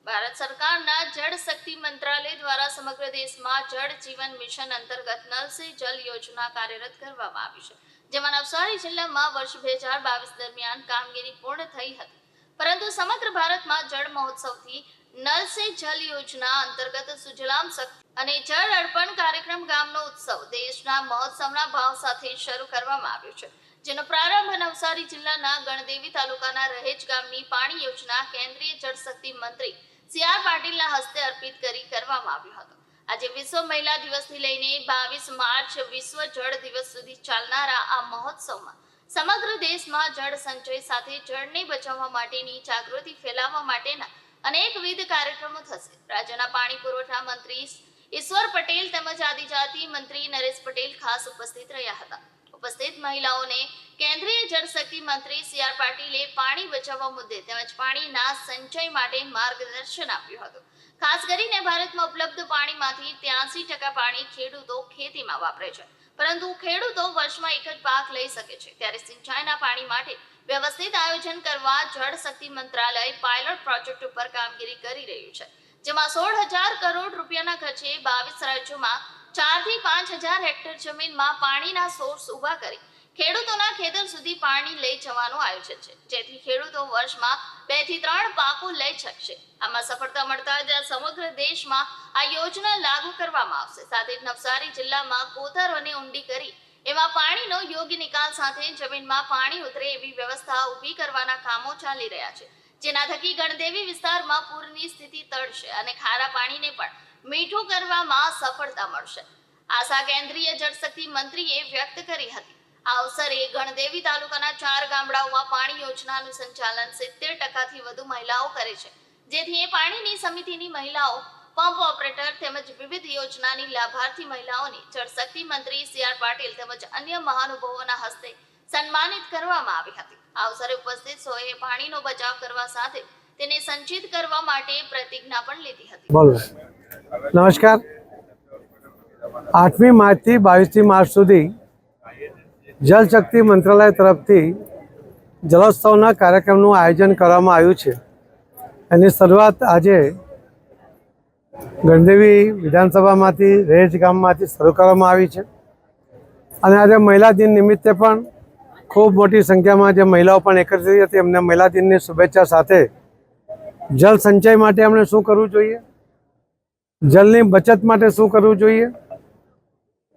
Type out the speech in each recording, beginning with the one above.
ભારત સરકારના જળ શક્તિ મંત્રાલય દ્વારા સમગ્ર દેશમાં જળ જીવન મિશન અંતર્ગત નલ સે જલ યોજના કાર્યરત કરવામાં આવી છે, જેમાં નવસારી જિલ્લામાં વર્ષ 2022 દરમિયાન કામગીરી પૂર્ણ થઈ હતી. પરંતુ સમગ્ર ભારતમાં જળ મહોત્સવથી નલ સે જલ યોજના અંતર્ગત સુજલામ શક્તિ અને જળ અર્પણ કાર્યક્રમ ગામનો ઉત્સવ દેશના મહોત્સવના ભાવ સાથે શરૂ કરવામાં આવ્યો છે, જેનો પ્રારંભ નવસારી જિલ્લાના ગણદેવી તાલુકાના રહેજ ગામની પાણી યોજના કેન્દ્રીય જળ શક્તિ મંત્રી સી.આર. પાટીલના હસ્તે અર્પિત કરી કરવામાં આવ્યો હતો. આજે વિશ્વ મહિલા દિવસથી લઈને 22 માર્ચ વિશ્વ જળ દિવસ સુધી ચાલનારા આ મહોત્સવમાં સમગ્ર દેશમાં જળ સંચય સાથે જળને બચાવવા માટેની જાગૃતિ ફેલાવવા માટેના અનેકવિધ કાર્યક્રમો થશે. રાજ્યના પાણી પુરવઠા મંત્રી ઈશ્વર પટેલ તેમજ આદિજાતિ મંત્રી નરેશ પટેલ ખાસ ઉપસ્થિત રહ્યા હતા. ઉપસ્થિત મહિલાઓને કેન્દ્રીય જળ શક્તિ મંત્રી સી.આર. પાટીલે પાણી બચાવવા મુદ્દે તેમજ પાણીના સંચય માટે માર્ગદર્શન આપ્યું હતું. ખાસ કરીને ભારતમાં ઉપલબ્ધ પાણીમાંથી 83% પાણી ખેડૂતો ખેતીમાં વાપરે છે, પરંતુ ખેડૂતો વર્ષમાં એક જ પાક લઈ શકે છે. ત્યારે સિંચાઈના પાણી માટે વ્યવસ્થિત આયોજન કરવા જળ શક્તિ મંત્રાલય પાયલોટ પ્રોજેક્ટ ઉપર કામગીરી કરી રહ્યું છે, જેમાં 16,000 કરોડ રૂપિયાના ખર્ચે 22 રાજ્યોમાં 4 થી 5,000 હેક્ટર જમીનમાં પાણીના સોર્સ ઊભા કરી ખેડૂતોના ખેતર સુધી પાણી લઈ જવાનું આયોજન છે, જેથી ખેડૂતો વર્ષમાં 2 થી 3 પાકો લઈ શકશે. આમાં સફળતા મળતા જ સમગ્ર દેશમાં આ યોજના લાગુ કરવામાં આવશે. સાથે જ નવસારી જિલ્લામાં કોતર અને ઊંડી કરી એમાં પાણીનો યોગ્ય નિકાલ સાથે જમીનમાં પાણી ઉતરે એવી વ્યવસ્થા ઊભી કરવાના કામો ચાલી રહ્યા છે, જેના થકી ગણદેવી વિસ્તારમાં પૂરની સ્થિતિ ટળશે અને ખારા પાણીને પણ મીઠું કરવામાં સફળતા મળશે. આશા કેન્દ્રીય જળશક્તિ મંત્રીએ વ્યક્ત કરી હતી. આ અવસરે ગણદેવી તાલુકાના 4 ગામડાઓમાં પાણી યોજનાનું સંચાલન 70% થી વધુ મહિલાઓ કરે છે, જેથી એ પાણીની સમિતિની મહિલાઓ, પંપ ઓપરેટર તેમજ વિવિધ યોજનાની લાભાર્થી મહિલાઓને જળશક્તિ મંત્રી સી.આર. પાટીલ તેમજ અન્ય મહાનુભાવોના હસ્તે સન્માનિત કરવામાં આવી હતી. આ અવસરે ઉપસ્થિત સૌએ પાણીનો બચાવ કરવા સાથે તેને સંચિત કરવા માટે પ્રતિજ્ઞા પણ લીધી હતી. બોલો. નમસ્કાર. 8મી માર્ચથી 22મી માર્ચ સુધી જળ શક્તિ મંત્રાલય તરફથી જલોત્સવના કાર્યક્રમનું આયોજન કરવામાં આવ્યું છે. એની શરૂઆત આજે ગણદેવી વિધાનસભામાંથી રહેજ ગામમાંથી શરૂ કરવામાં આવી છે અને આજે મહિલા દિન નિમિત્તે પણ ખૂબ મોટી સંખ્યામાં જે મહિલાઓ પણ એકત્રિત હતી, એમને મહિલા દિનની શુભેચ્છા સાથે જળ સંચય માટે આપણે શું કરવું જોઈએ, જળની બચત માટે શું કરવું જોઈએ,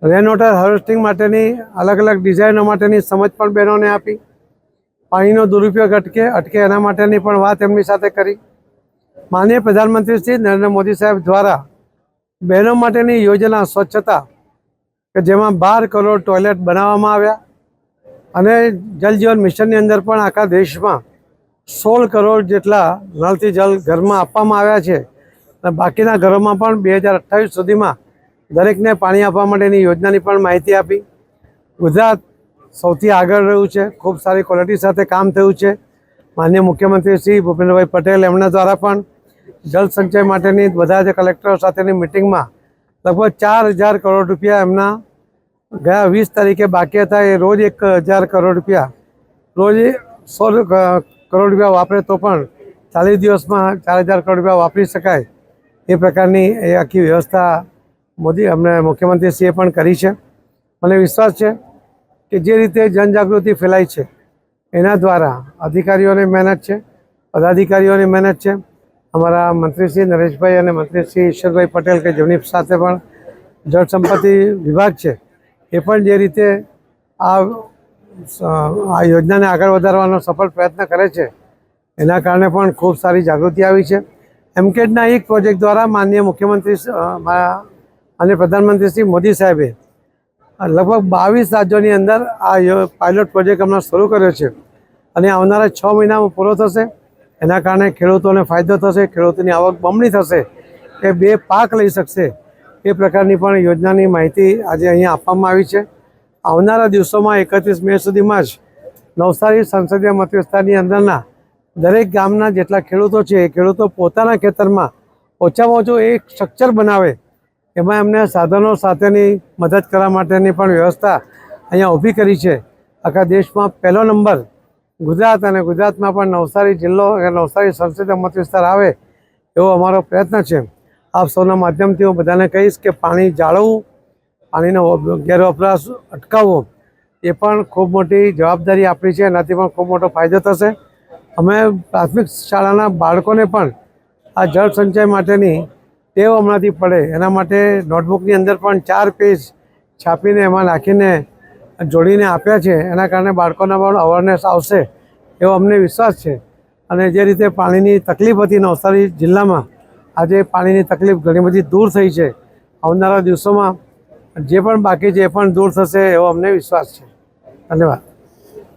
રેન વોટર હાર્વેસ્ટિંગ માટેની અલગ અલગ ડિઝાઇનો માટેની સમજ પણ બહેનોને આપી, પાણીનો દુરુપયોગ અટકે એના માટેની પણ વાત એમની સાથે કરી. માનનીય પ્રધાનમંત્રી શ્રી નરેન્દ્ર મોદી સાહેબ દ્વારા બહેનો માટેની યોજના સ્વચ્છતા કે જેમાં 12 કરોડ ટોયલેટ બનાવવામાં આવ્યા અને જલ જીવન મિશનની અંદર પણ આખા દેશમાં 16 કરોડ જેટલા નળથી જલ ઘરમાં આપવામાં આવ્યા છે અને બાકીના ઘરોમાં પણ 2028 સુધીમાં દરેકને પાણી આપવા માટેની યોજનાની પણ માહિતી આપી. ગુજરાત સૌથી આગળ રહ્યું છે, ખૂબ સારી ક્વોલિટી સાથે કામ થયું છે. માનનીય મુખ્યમંત્રી શ્રી ભૂપેન્દ્રભાઈ પટેલ એમના દ્વારા પણ જળ સંચય માટેની બધા જ કલેક્ટરો સાથેની મિટિંગમાં લગભગ 4,000 કરોડ રૂપિયા એમના ગયા 20 તારીખે બાકી હતા. એ રોજ 1,000 કરોડ રૂપિયા, રોજ 100 કરોડ રૂપિયા વાપરે તો પણ 40 દિવસમાં 4,000 કરોડ રૂપિયા વાપરી શકાય એ પ્રકારની એ આખી વ્યવસ્થા અમને મુખ્યમંત્રીશ્રીએ પણ કરી છે. મને વિશ્વાસ છે કે જે રીતે જનજાગૃતિ ફેલાઈ છે એના દ્વારા અધિકારીઓની મહેનત છે, પદાધિકારીઓની મહેનત છે, અમારા મંત્રીશ્રી નરેશભાઈ અને મંત્રીશ્રી ઈશ્વરભાઈ પટેલ કે જેમની સાથે પણ જળ સંપત્તિ વિભાગ છે એ પણ જે રીતે આ યોજનાને આગળ વધારવાનો સફળ પ્રયત્ન કરે છે એના કારણે પણ ખૂબ સારી જાગૃતિ આવી છે. એમકેડના એક પ્રોજેક્ટ દ્વારા માનનીય મુખ્યમંત્રી અને પ્રધાનમંત્રી શ્રી મોદી સાહેબે લગભગ 22 રાજ્યોની અંદર આ પાયલોટ પ્રોજેક્ટ હમણાં શરૂ કર્યો છે અને આવનારા 6 મહિનામાં પૂરો થશે. એના કારણે ખેડૂતોને ફાયદો થશે, ખેડૂતોની આવક બમણી થશે, એ 2 પાક લઈ શકશે. એ પ્રકારની પણ યોજનાની માહિતી આજે અહીંયા આપવામાં આવી છે. આવનારા દિવસોમાં 31 મે સુધીમાં જ નવસારી સંસદીય મત વિસ્તારની અંદરના દરેક ગામના જેટલા ખેડૂતો છે એ ખેડૂતો પોતાના ખેતરમાં ઓછામાં ઓછું એક સ્ટ્રક્ચર બનાવે, એમાં એમને સાધનો સાથેની મદદ કરવા માટેની પણ વ્યવસ્થા અહીંયા ઊભી કરી છે. આખા દેશમાં પહેલો નંબર ગુજરાત અને ગુજરાતમાં પણ નવસારી જિલ્લો કે નવસારી સંસદીય મત વિસ્તાર આવે એવો અમારો પ્રયત્ન છે. આપ સૌના માધ્યમથી હું બધાને કહીશ કે પાણી જાળવવું, પાણીનો ગેરવપરાશ અટકાવવો એ પણ ખૂબ મોટી જવાબદારી આપણી છે. એનાથી પણ ખૂબ મોટો ફાયદો થશે. અમે પ્રાથમિક શાળાના બાળકોને પણ આ જળ સંચય માટેની ટેવ હમણાંથી પડે એના માટે નોટબુકની અંદર પણ 4 પેજ છાપીને એમાં નાખીને જોડીને આપ્યા છે. એના કારણે બાળકોના પણ અવેરનેસ આવશે એવો અમને વિશ્વાસ છે. અને જે રીતે પાણીની તકલીફ હતી નવસારી જિલ્લામાં, આજે પાણીની તકલીફ ઘણી બધી દૂર થઈ છે. આવનારા દિવસોમાં જે પણ બાકી છે એ પણ દૂર થશે એવો અમને વિશ્વાસ છે. ધન્યવાદ.